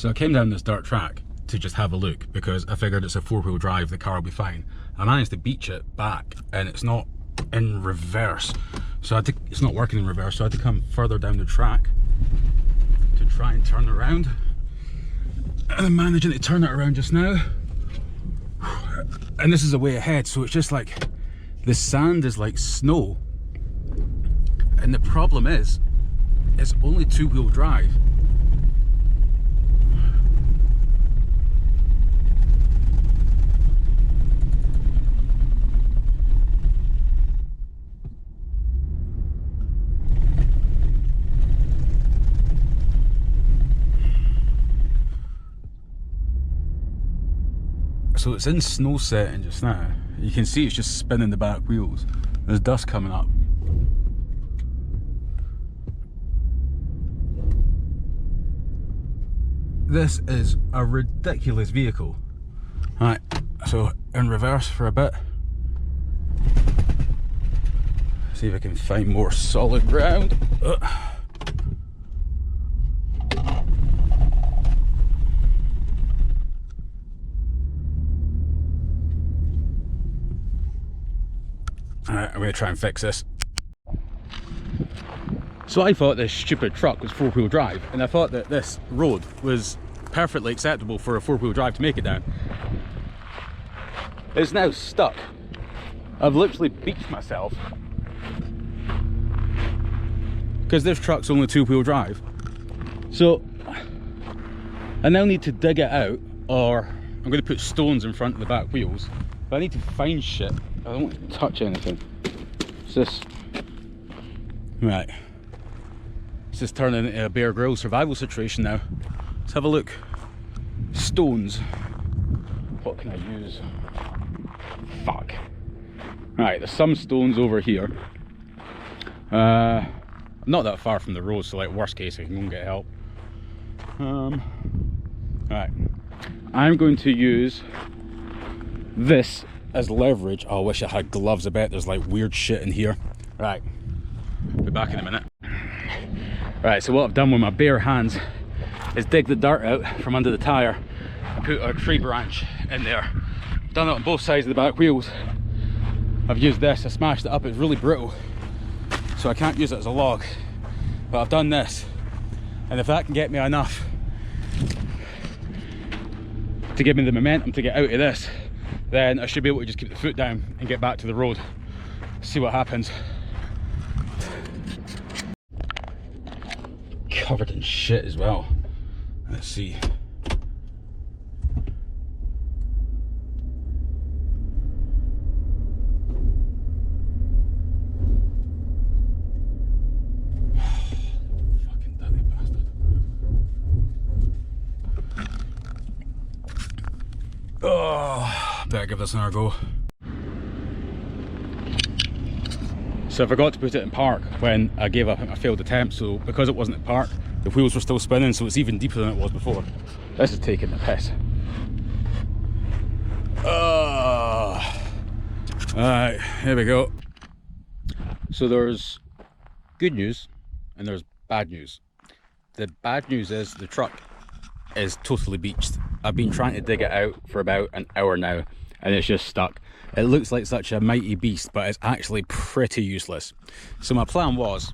So I came down this dirt track to just have a look because I figured it's a 4-wheel drive, the car will be fine. I managed to beach it back and it's not in reverse, so it's not working in reverse, so I had to come further down the track to try and turn around. And I'm managing to turn it around just now. And this is a way ahead, so it's just like the sand is like snow. And the problem is, it's only 2-wheel drive. So it's in snow setting just now. You can see it's just spinning the back wheels. There's dust coming up. This is a ridiculous vehicle. Alright, so in reverse for a bit. See if I can find more solid ground. Alright, I'm going to try and fix this. So I thought this stupid truck was 4-wheel drive, and I thought that this road was perfectly acceptable for a 4-wheel drive to make it down. It's now stuck. I've literally beached myself because this truck's only 2-wheel drive. So I now need to dig it out, or I'm going to put stones in front of the back wheels. But I need to find shit. I don't want to touch anything. It's this. Right. This is turning into a Bear Grylls survival situation now. Let's have a look. Stones. What can I use? Fuck. Right, there's some stones over here. Not that far from the road, so like worst case I can go and get help. Right. I'm going to use this as leverage. Oh, I wish I had gloves. I bet there's like weird shit in here. Right, be back in a minute. Right, so what I've done with my bare hands is dig the dirt out from under the tyre and put a tree branch in there. I've done it on both sides of the back wheels. I've used this, I smashed it up, it's really brittle, so I can't use it as a log. But I've done this, and if that can get me enough to give me the momentum to get out of this, then I should be able to just keep the foot down and get back to the road. See what happens. Covered in shit as well. Let's see. Fucking dirty bastard. Oh, better give this another go. So I forgot to put it in park when I gave up at my failed attempt, so because it wasn't in park, the wheels were still spinning, so it's even deeper than it was before. This is taking the piss. Alright, here we go. So there's good news and there's bad news. The bad news is the truck is totally beached. I've been trying to dig it out for about an hour now and it's just stuck. It looks like such a mighty beast, but it's actually pretty useless. So my plan was,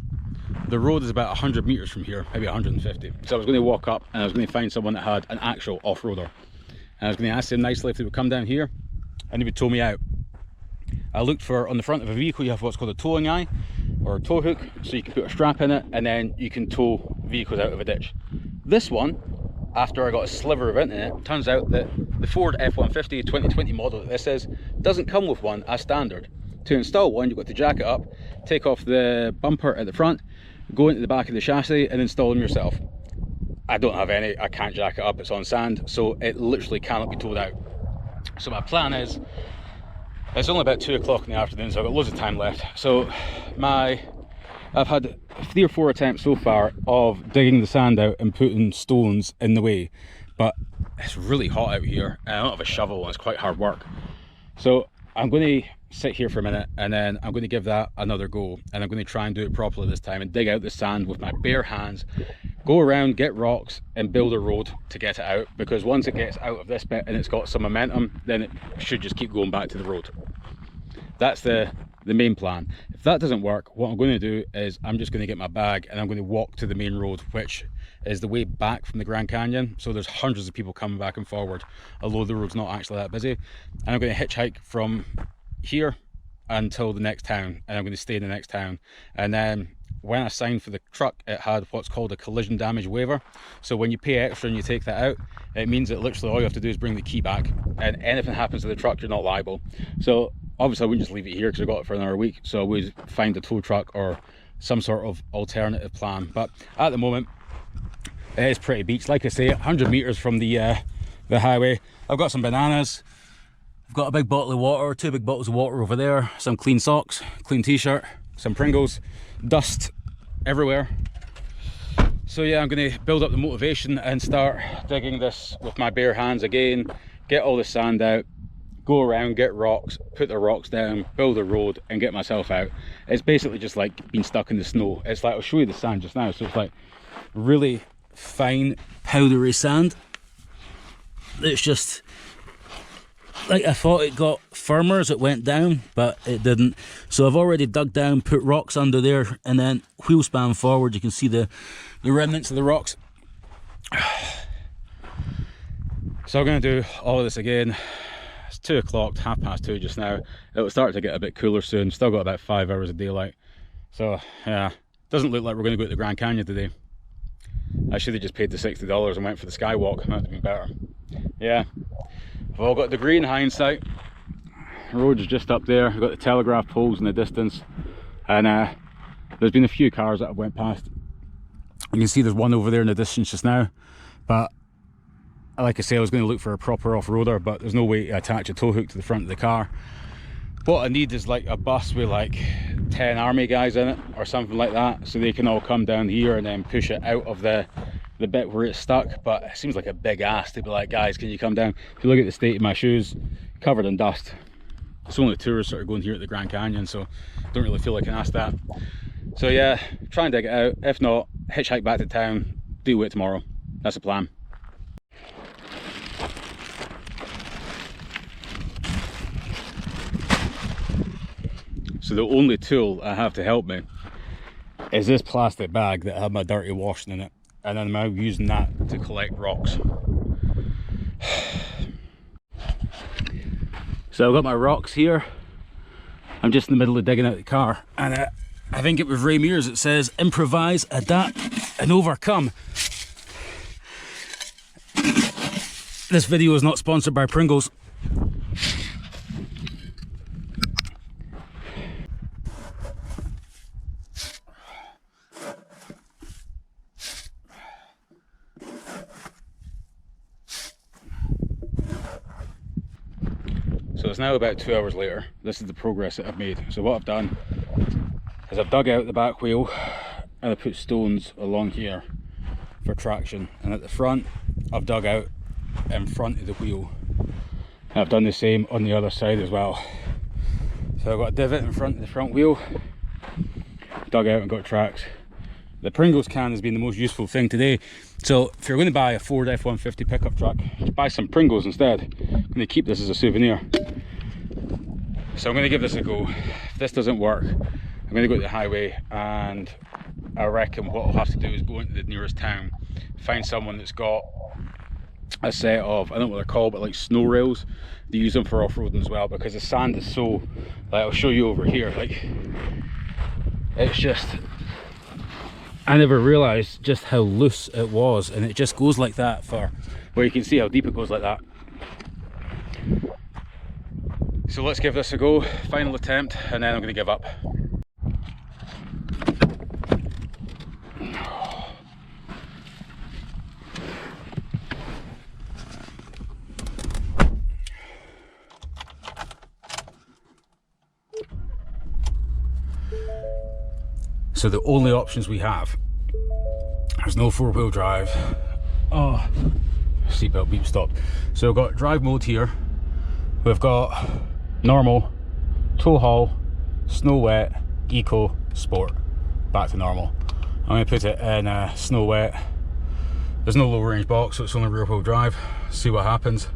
the road is about 100 meters from here, maybe 150. So I was going to walk up and I was going to find someone that had an actual off-roader. And I was going to ask them nicely if they would come down here and they would tow me out. I looked for, on the front of a vehicle, you have what's called a towing eye or a tow hook, so you can put a strap in it and then you can tow vehicles out of a ditch. This one, after I got a sliver of internet, turns out that the Ford F-150 2020 model that this is doesn't come with one as standard. To install one, you've got to jack it up, take off the bumper at the front, go into the back of the chassis and install them yourself. I don't have any, I can't jack it up, it's on sand, so it literally cannot be towed out. So my plan is, it's only about 2 o'clock in the afternoon, so I've got loads of time left. So I've had 3 or 4 attempts so far of digging the sand out and putting stones in the way, but it's really hot out here and I don't have a shovel and it's quite hard work. So I'm going to sit here for a minute and then I'm going to give that another go, and I'm going to try and do it properly this time and dig out the sand with my bare hands, go around, get rocks and build a road to get it out, because once it gets out of this bit and it's got some momentum, then it should just keep going back to the road. That's the main plan. If that doesn't work, what I'm going to do is I'm just going to get my bag and I'm going to walk to the main road, which is the way back from the Grand Canyon. So there's hundreds of people coming back and forward, although the road's not actually that busy. And I'm going to hitchhike from here until the next town, and I'm going to stay in the next town. And then when I signed for the truck, it had what's called a collision damage waiver. So when you pay extra and you take that out, it means that literally all you have to do is bring the key back, and anything happens to the truck, you're not liable. So obviously I wouldn't just leave it here because I got it for another week, so I would find a tow truck or some sort of alternative plan. But at the moment it is pretty beach. Like I say, 100 meters from the highway. I've got some bananas, I've got a big bottle of water, 2 big bottles of water over there, some clean socks, clean t-shirt, some Pringles, dust everywhere. So yeah, I'm going to build up the motivation and start digging this with my bare hands again, get all the sand out, go around, get rocks, put the rocks down, build a road and get myself out. It's basically just like being stuck in the snow. It's like, I'll show you the sand just now. So it's like really fine powdery sand. It's just like, I thought it got firmer as it went down, but it didn't. So I've already dug down, put rocks under there, and then wheel span forward, you can see the remnants of the rocks. So I'm going to do all of this again. It's 2 o'clock, 2:30 just now. It'll start to get a bit cooler soon. Still got about 5 hours of daylight. So yeah, doesn't look like we're going to go to the Grand Canyon today. I should have just paid the $60 and went for the skywalk. That would have been better. Yeah, we've all got a degree in hindsight. The road's just up there. We've got the telegraph poles in the distance, and there's been a few cars that I've went past. You can see there's one over there in the distance just now, but like I say, I was going to look for a proper off-roader, but there's no way to attach a tow hook to the front of the car. What I need is like a bus with like 10 army guys in it or something like that, so they can all come down here and then push it out of the bit where it's stuck. But it seems like a big ask to be like, guys, can you come down? If you look at the state of my shoes, covered in dust. It's only tourists that are going here at the Grand Canyon, so don't really feel I can ask that. So yeah, try and dig it out. If not, hitchhike back to town, deal with it tomorrow. That's the plan. So the only tool I have to help me is this plastic bag that had my dirty washing in it, and then I'm using that to collect rocks. So I've got my rocks here. I'm just in the middle of digging out the car, and I think it was Ray Mears that says improvise, adapt and overcome. This video is not sponsored by Pringles. So it's now about 2 hours later. This is the progress that I've made. So what I've done is I've dug out the back wheel and I put stones along here for traction, and at the front I've dug out in front of the wheel, and I've done the same on the other side as well. So I've got a divot in front of the front wheel, dug out and got tracks. The Pringles can has been the most useful thing today. So if you're going to buy a Ford F-150 pickup truck, buy some Pringles instead. I'm going to keep this as a souvenir. So I'm going to give this a go. If this doesn't work, I'm going to go to the highway, and I reckon what I'll have to do is go into the nearest town, find someone that's got a set of, I don't know what they're called, but like snow rails. They use them for off-roading as well, because the sand is so, like I'll show you over here, like it's just, I never realised just how loose it was, and it just goes like that for, where you can see how deep it goes like that. So let's give this a go, final attempt, and then I'm going to give up. So the only options we have, there's no 4-wheel drive. Oh, seatbelt beep stopped. So we've got drive mode here. We've got normal, tow haul, snow wet, eco, sport. Back to normal. I'm going to put it in snow wet There's no low range box, so it's only rear wheel drive. See what happens.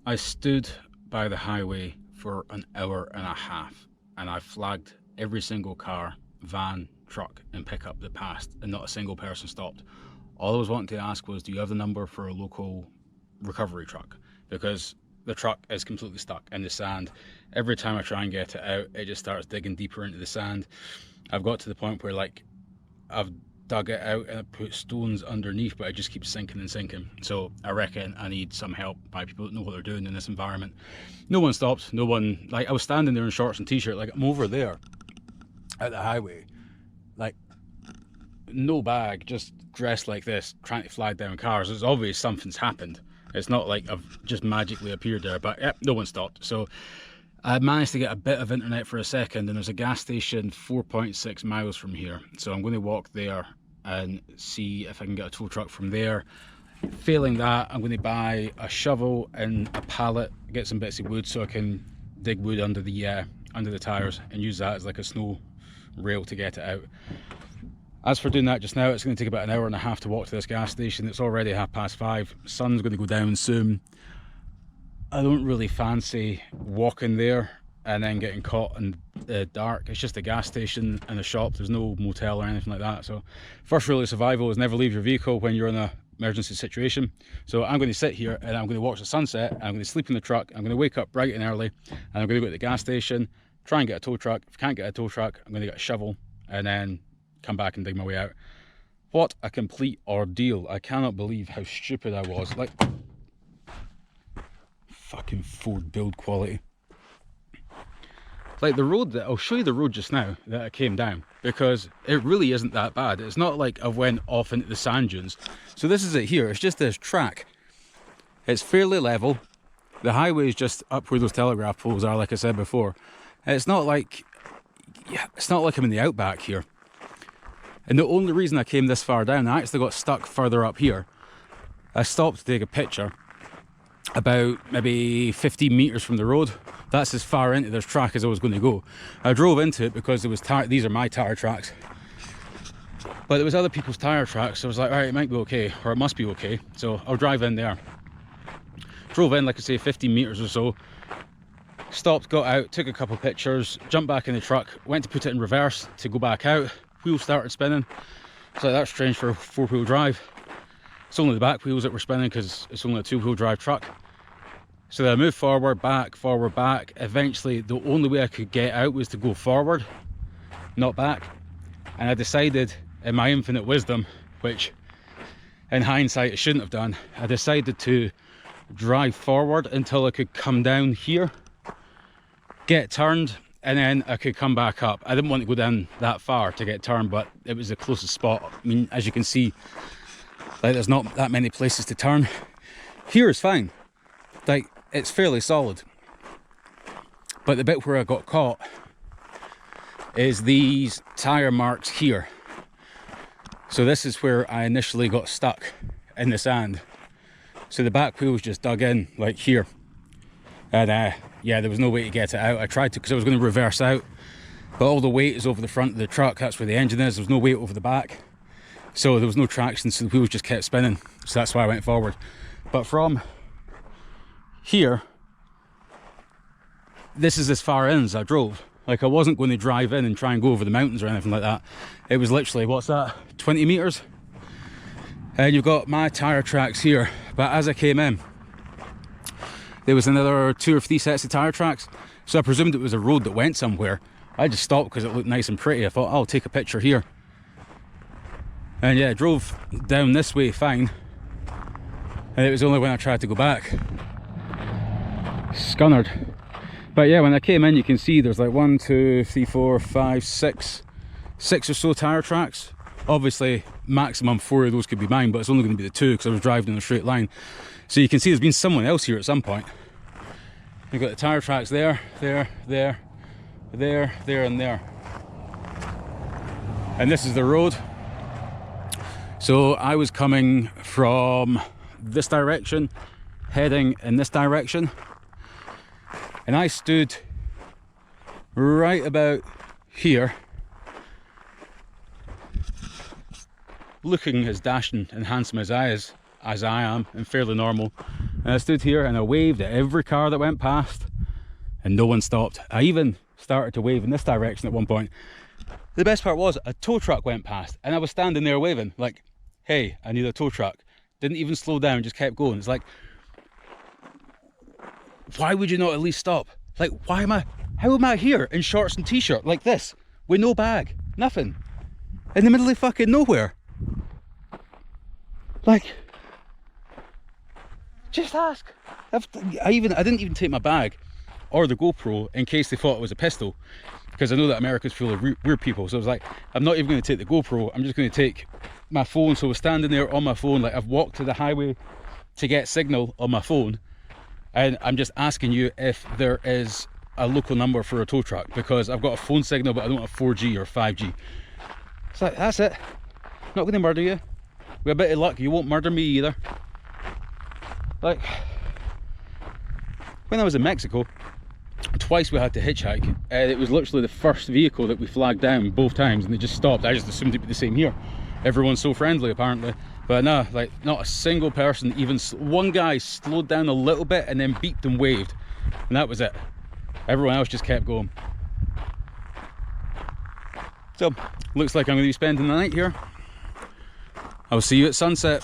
I stood by the highway for an hour and a half and I flagged every single car, van, truck and pickup that passed, and not a single person stopped. All I was wanting to ask was, do you have the number for a local recovery truck? Because the truck is completely stuck in the sand. Every time I try and get it out, it just starts digging deeper into the sand. I've got to the point where, like, I've dug it out and I put stones underneath, but it just keeps sinking and sinking. So I reckon I need some help by people that know what they're doing in this environment. No one stopped, no one, like, I was standing there in shorts and t-shirt, like I'm over there at the highway, like no bag, just dressed like this, trying to flag down cars. It's obvious something's happened. It's not like I've just magically appeared there, but yeah, no one stopped. So I managed to get a bit of internet for a second, and there's a gas station 4.6 miles from here. So I'm going to walk there and see if I can get a tow truck from there. Failing that, I'm going to buy a shovel and a pallet, get some bits of wood so I can dig wood under the tires and use that as like a snow rail to get it out. As for doing that just now, it's going to take about an hour and a half to walk to this gas station. It's already 5:30. Sun's going to go down soon. I don't really fancy walking there and then getting caught in the dark. It's just a gas station and a shop. There's no motel or anything like that. So first rule of survival is never leave your vehicle when you're in an emergency situation. So I'm going to sit here and I'm going to watch the sunset, and I'm going to sleep in the truck. I'm going to wake up bright and early and I'm going to go to the gas station, try and get a tow truck. If I can't get a tow truck, I'm going to get a shovel and then come back and dig my way out. What a complete ordeal. I cannot believe how stupid I was. Like, fucking Ford build quality. Like the road that, I'll show you the road just now that I came down, because it really isn't that bad. It's not like I went off into the sand dunes. So this is it here, it's just this track. It's fairly level. The highway is just up where those telegraph poles are, like I said before. It's not like I'm in the outback here. And the only reason I came this far down, I actually got stuck further up here. I stopped to take a picture about maybe 15 meters from the road. That's as far into this track as I was going to go. I drove into it because there was these are my tire tracks, but there was other people's tire tracks. So I was like, all right, it might be okay, or it must be okay. So I'll drive in there. Drove in, like I say, 15 meters or so. Stopped, got out, took a couple pictures, jumped back in the truck, went to put it in reverse to go back out. Wheels started spinning. So that's strange for a four-wheel drive. It's only the back wheels that were spinning because it's only a two-wheel drive truck. So then I moved forward, back. Eventually, the only way I could get out was to go forward, not back. And I decided, in my infinite wisdom, which in hindsight I shouldn't have done, I decided to drive forward until I could come down here, get turned, and then I could come back up. I didn't want to go down that far to get turned, but it was the closest spot. I mean, as you can see, like, there's not that many places to turn. Here is fine. Like, it's fairly solid. But the bit where I got caught is these tire marks here. So this is where I initially got stuck in the sand. So the back wheel was just dug in, like here. And yeah, there was no way to get it out. I tried to, because I was going to reverse out, but all the weight is over the front of the truck. That's where the engine is. There was no weight over the back, so there was no traction, so the wheels just kept spinning. So that's why I went forward. But from here, this is as far in as I drove. Like, I wasn't going to drive in and try and go over the mountains or anything like that. It was literally, what's that, 20 meters? And you've got my tire tracks here. But as I came in, there was another 2 or 3 sets of tire tracks. So I presumed it was a road that went somewhere. I just stopped because it looked nice and pretty. I thought, I'll take a picture here. And yeah, I drove down this way fine. And it was only when I tried to go back, scunnered. But yeah, when I came in, you can see there's like 1, 2, 3, 4, 5, 6 or so tire tracks. Obviously, maximum 4 of those could be mine, but it's only going to be the 2 because I was driving in a straight line. So you can see there's been someone else here at some point. We've got the tire tracks there, there, there, there, there, and there. And this is the road. So I was coming from this direction, heading in this direction, and I stood right about here, looking as dashing and handsome as I am, and fairly normal. And I stood here and I waved at every car that went past, and no one stopped. I even started to wave in this direction at one point. The best part was a tow truck went past, and I was standing there waving, like, hey, I need a tow truck. Didn't even slow down, just kept going. It's like, why would you not at least stop? Like, how am I here in shorts and t-shirt like this, with no bag, nothing, in the middle of fucking nowhere? Like, just ask. I didn't even take my bag or the GoPro in case they thought it was a pistol, because I know that America's full of weird people. So I was like, I'm not even going to take the GoPro, I'm just going to take my phone. So I was standing there on my phone, like I've walked to the highway to get signal on my phone, and I'm just asking you if there is a local number for a tow truck, because I've got a phone signal but I don't have 4G or 5G. It's like, that's it. Not going to murder you. With a bit of luck, you won't murder me either. Like, when I was in Mexico, twice we had to hitchhike, and it was literally the first vehicle that we flagged down both times, and they just stopped. I just assumed it'd be the same here. Everyone's so friendly apparently, but no, like not a single person, even one guy slowed down a little bit and then beeped and waved, and that was it. Everyone else just kept going. So looks like I'm going to be spending the night here. I'll see you at sunset.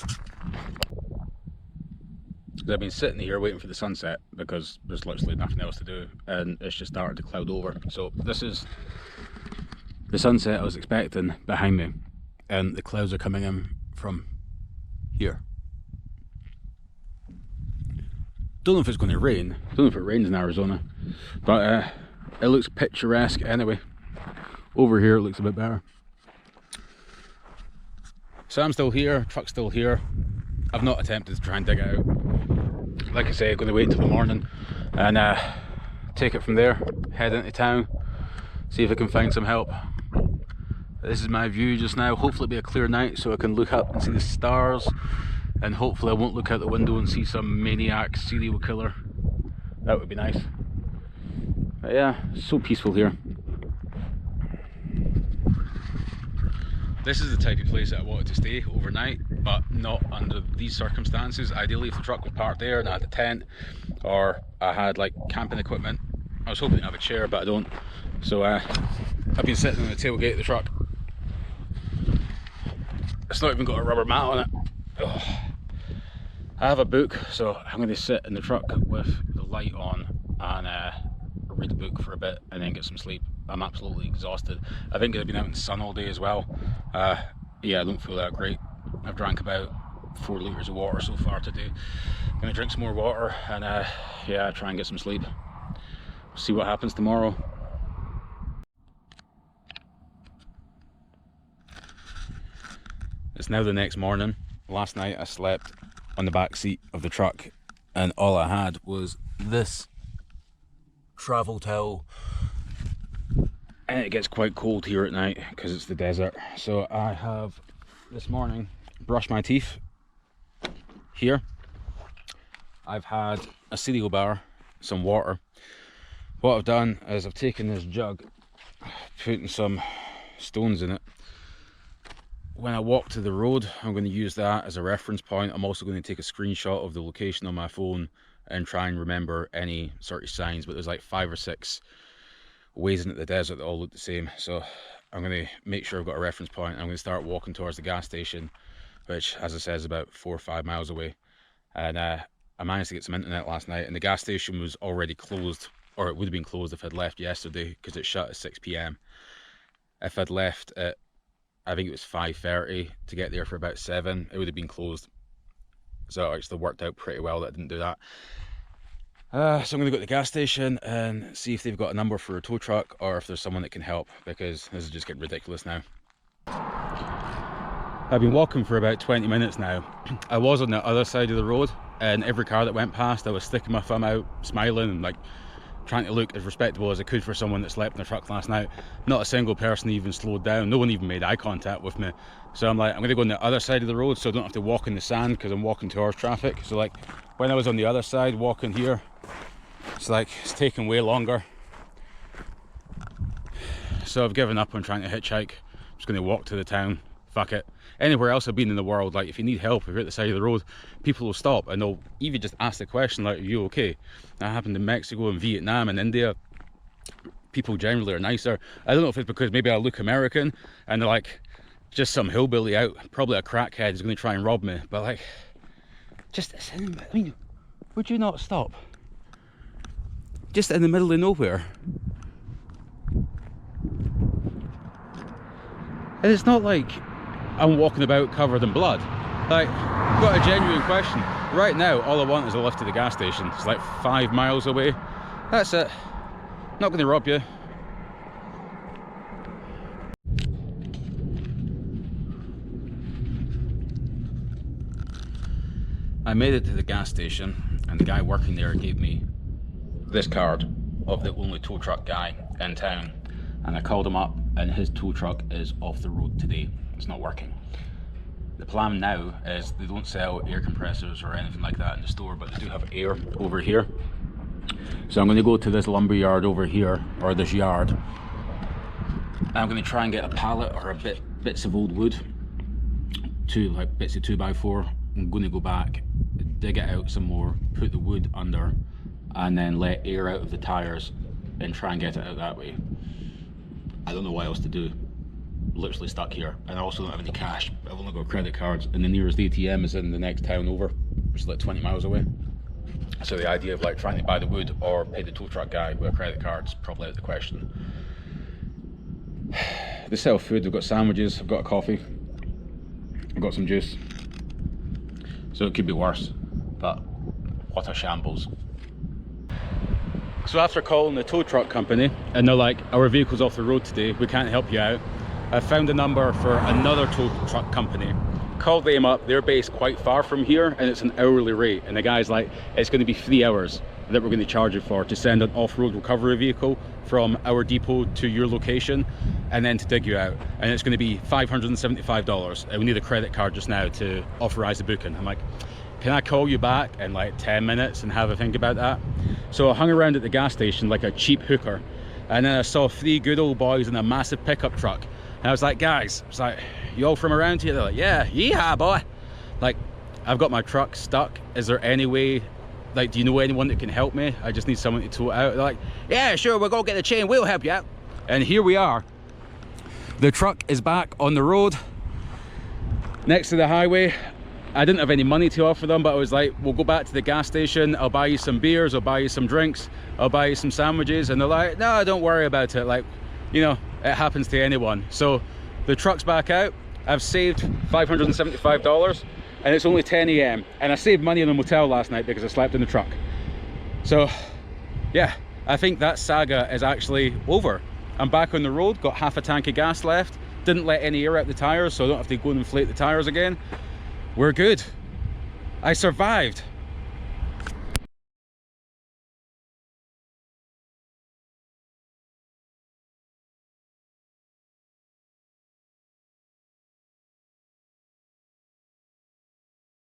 I've been sitting here waiting for the sunset because there's literally nothing else to do, and it's just started to cloud over. So this is the sunset I was expecting behind me, and the clouds are coming in from here. Don't know if it's going to rain. Don't know if it rains in Arizona, but it looks picturesque anyway. Over here it looks a bit better. So I'm still here, truck's still here. I've not attempted to try and dig it out. Like I say, I'm going to wait until the morning and take it from there, head into town, see if I can find some help. This is my view just now. Hopefully it'll be a clear night so I can look up and see the stars, and hopefully I won't look out the window and see some maniac serial killer. That would be nice. But yeah, it's so peaceful here. This is the type of place that I wanted to stay overnight, but not under these circumstances. Ideally, if the truck was parked there and I had a tent, or I had like camping equipment. I was hoping to have a chair, but I don't. So I've been sitting on the tailgate of the truck. It's not even got a rubber mat on it. Ugh. I have a book, so I'm going to sit in the truck with the light on and read the book for a bit and then get some sleep. I'm absolutely exhausted. I think I've been out in the sun all day as well. Yeah, I don't feel that great. I've drank about 4 litres of water so far today. I'm going to drink some more water and yeah, try and get some sleep. See what happens tomorrow. It's now the next morning. Last night I slept on the back seat of the truck, and all I had was this travel towel, and it gets quite cold here at night because it's the desert. So I have this morning brushed my teeth here. I've had a cereal bar, some water. What I've done is I've taken this jug, putting some stones in it. When I walk to the road, I'm going to use that as a reference point. I'm also going to take a screenshot of the location on my phone and try and remember any sort of signs, but there's like 5 or 6 ways into the desert that all look the same. So I'm going to make sure I've got a reference point. I'm going to start walking towards the gas station, which, as I said, is about 4 or 5 miles away. And I managed to get some internet last night, and the gas station was already closed, or it would have been closed if I'd left yesterday, because it shut at 6 p.m. If I'd left at, I think it was 5:30 to get there for about 7, it would have been closed. So it actually worked out pretty well that I didn't do that. So I'm going to go to the gas station and see if they've got a number for a tow truck, or if there's someone that can help, because this is just getting ridiculous now. I've been walking for about 20 minutes now. I was on the other side of the road, and every car that went past, I was sticking my thumb out, smiling, and like trying to look as respectable as I could for someone that slept in the truck last night. Not a single person even slowed down. No one even made eye contact with me. So I'm like, I'm gonna go on the other side of the road so I don't have to walk in the sand, because I'm walking towards traffic. So like when I was on the other side walking here, it's like it's taking way longer. So I've given up on trying to hitchhike. I'm just gonna walk to the town. Fuck it. Anywhere else I've been in the world, like if you need help, if you're at the side of the road, people will stop and they'll even just ask the question like, are you okay? That happened in Mexico and Vietnam and India. People generally are nicer. I don't know if it's because maybe I look American and they're like, just some hillbilly out, probably a crackhead is going to try and rob me. But like, just, I mean, would you not stop? Just in the middle of nowhere. And it's not like I'm walking about covered in blood. Like, I've got a genuine question. Right now, all I want is a lift to the gas station. It's like 5 miles away. That's it. Not going to rob you. I made it to the gas station, and the guy working there gave me this card of the only tow truck guy in town. And I called him up, and his tow truck is off the road today. It's not working. The plan now is they don't sell air compressors or anything like that in the store, but they do have air over here. So I'm going to go to this lumber yard over here, or this yard. And I'm going to try and get a pallet or bits of old wood, like bits of 2x4. I'm going to go back, dig it out some more, put the wood under, and then let air out of the tires and try and get it out that way. I don't know what else to do. Literally stuck here, and I also don't have any cash. I've only got credit cards, and the nearest ATM is in the next town over, which is like 20 miles away. So the idea of like trying to buy the wood or pay the tow truck guy with a credit card is probably out of the question. They sell food. They've got sandwiches, I've got a coffee, I've got some juice. So it could be worse, but what a shambles. So after calling the tow truck company, and they're like, our vehicle's off the road today, we can't help you out, I found a number for another tow truck company. Called them up, they're based quite far from here, and it's an hourly rate. And the guy's like, it's going to be 3 hours that we're going to charge you for to send an off-road recovery vehicle from our depot to your location, and then to dig you out. And it's going to be $575, and we need a credit card just now to authorize the booking. I'm like, can I call you back in like 10 minutes and have a think about that? So I hung around at the gas station like a cheap hooker, and then I saw 3 good old boys in a massive pickup truck. And I was like, guys, it's like, you all from around here? They're like, yeah, yeehaw, boy. Like, I've got my truck stuck. Is there any way, like, do you know anyone that can help me? I just need someone to tow it out. They're like, yeah, sure, we'll go get the chain, we'll help you out. And here we are. The truck is back on the road next to the highway. I didn't have any money to offer them, but I was like, we'll go back to the gas station, I'll buy you some beers, I'll buy you some drinks, I'll buy you some sandwiches. And they're like, no, don't worry about it. Like, you know, it happens to anyone. So the truck's back out. I've saved $575, and it's only 10 AM. And I saved money in the motel last night because I slept in the truck. So yeah, I think that saga is actually over. I'm back on the road, got half a tank of gas left, didn't let any air out the tires, so I don't have to go and inflate the tires again. We're good. I survived.